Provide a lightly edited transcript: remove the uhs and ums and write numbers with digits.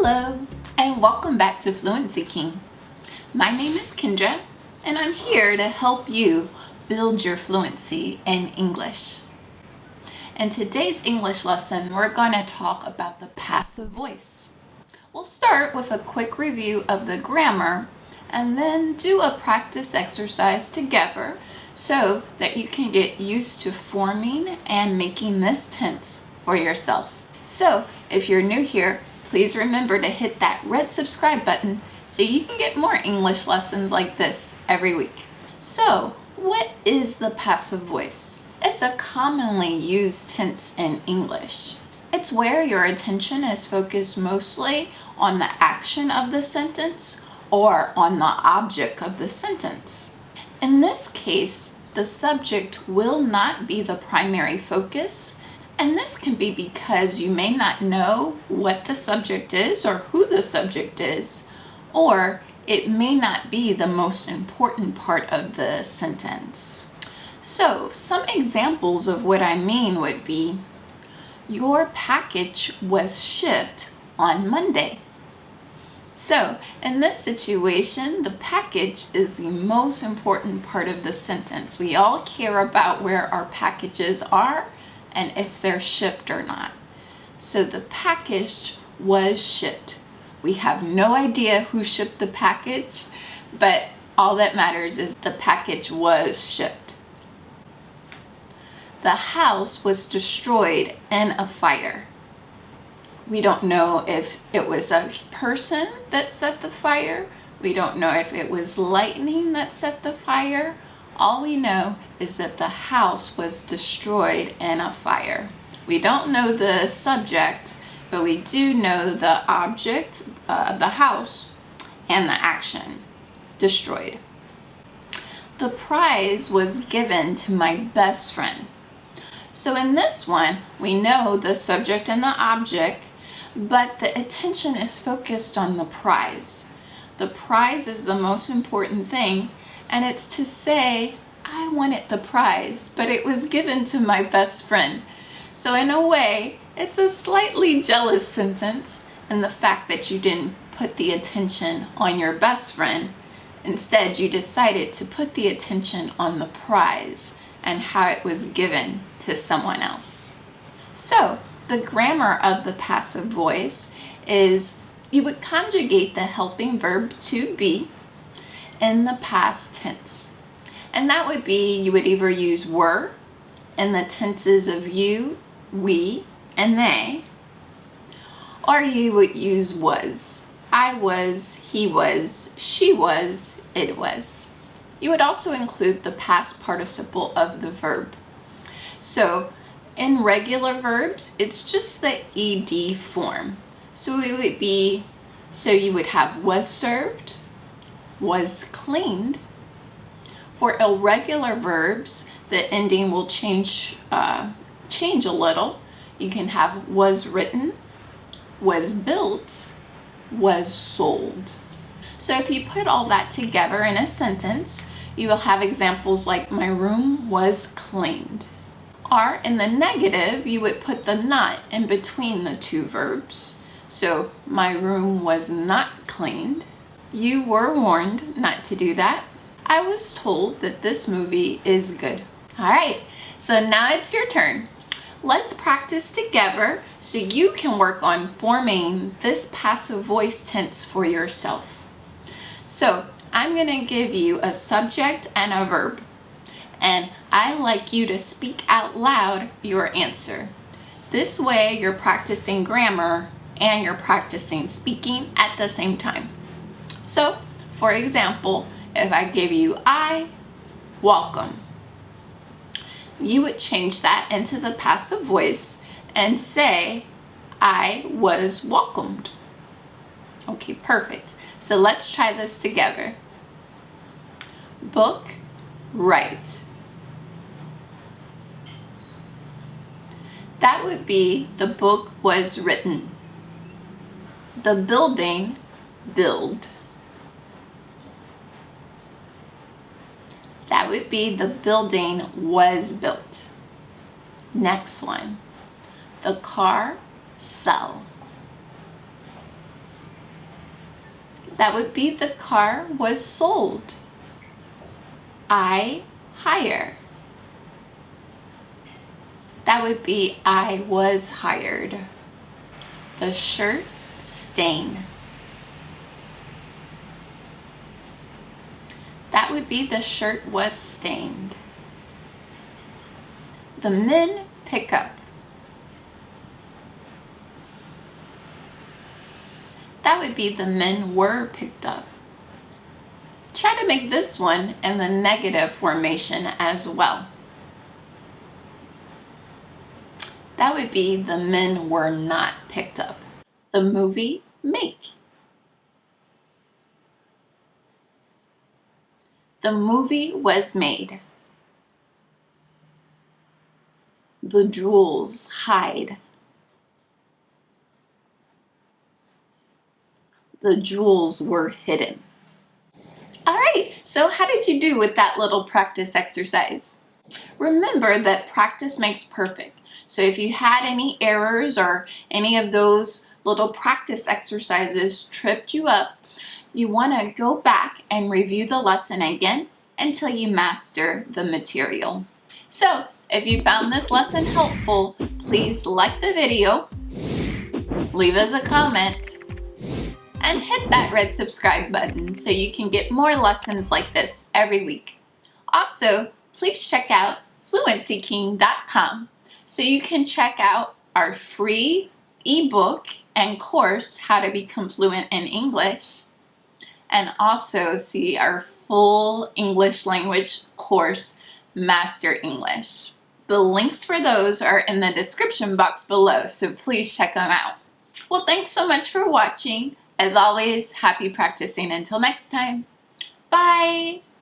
Hello, and welcome back to Fluency King. My name is Kendra, and I'm here to help you build your fluency in English. In today's English lesson, we're going to talk about the passive voice. We'll start with a quick review of the grammar and then do a practice exercise together so that you can get used to forming and making this tense for yourself. So, if you're new here, please remember to hit that red subscribe button so you can get more English lessons like this every week. So, what is the passive voice? It's a commonly used tense in English. It's where your attention is focused mostly on the action of the sentence or on the object of the sentence. In this case, the subject will not be the primary focus, and this can be because you may not know what the subject is or who the subject is, or it may not be the most important part of the sentence. So, some examples of what I mean would be, your package was shipped on Monday. So, in this situation, the package is the most important part of the sentence. We all care about where our packages are and if they're shipped or not. So the package was shipped. We have no idea who shipped the package, but all that matters is the package was shipped. The house was destroyed in a fire. We don't know if it was a person that set the fire. We don't know if it was lightning that set the fire. All we know is that the house was destroyed in a fire. We don't know the subject, but we do know the object, the house, and the action, destroyed. The prize was given to my best friend. So in this one, we know the subject and the object, but the attention is focused on the prize. The prize is the most important thing, and it's to say, I wanted the prize, but it was given to my best friend. So in a way, it's a slightly jealous sentence in the fact that you didn't put the attention on your best friend. Instead, you decided to put the attention on the prize and how it was given to someone else. So, the grammar of the passive voice is you would conjugate the helping verb to be in the past tense. And that would be, you would either use were in the tenses of you, we, and they, or you would use was. I was, he was, she was, it was. You would also include the past participle of the verb. So, in regular verbs, it's just the ed form. So it would be, so you would have was served, was cleaned. For irregular verbs, the ending will change a little. You can have was written, was built, was sold. So if you put all that together in a sentence, you will have examples like my room was cleaned. Or in the negative, you would put the not in between the two verbs. So my room was not cleaned. You were warned not to do that. I was told that this movie is good. All right, so now it's your turn. Let's practice together so you can work on forming this passive voice tense for yourself. So I'm going to give you a subject and a verb, and I'd like you to speak out loud your answer. This way you're practicing grammar and you're practicing speaking at the same time. So, for example, if I give you I, welcome, you would change that into the passive voice and say, I was welcomed. Okay, perfect. So let's try this together. Book, write. That would be the book was written. The building, build. That would be the building was built. Next one. The car, sell. That would be the car was sold. I hire. That would be I was hired. The shirt stain. That would be the shirt was stained. The men pick up. That would be the men were picked up. Try to make this one in the negative formation as well. That would be the men were not picked up. The movie make. The movie was made. The jewels hide. The jewels were hidden. All right, so how did you do with that little practice exercise? Remember that practice makes perfect. So if you had any errors or any of those little practice exercises tripped you up, you want to go back and review the lesson again until you master the material. So if you found this lesson helpful, please like the video, leave us a comment, and hit that red subscribe button so you can get more lessons like this every week. Also, please check out fluencyking.com so you can check out our free ebook and course, How to Become Fluent in English, and also see our full English language course, Master English. The links for those are in the description box below, so please check them out. Well, thanks so much for watching. As always, happy practicing until next time. Bye!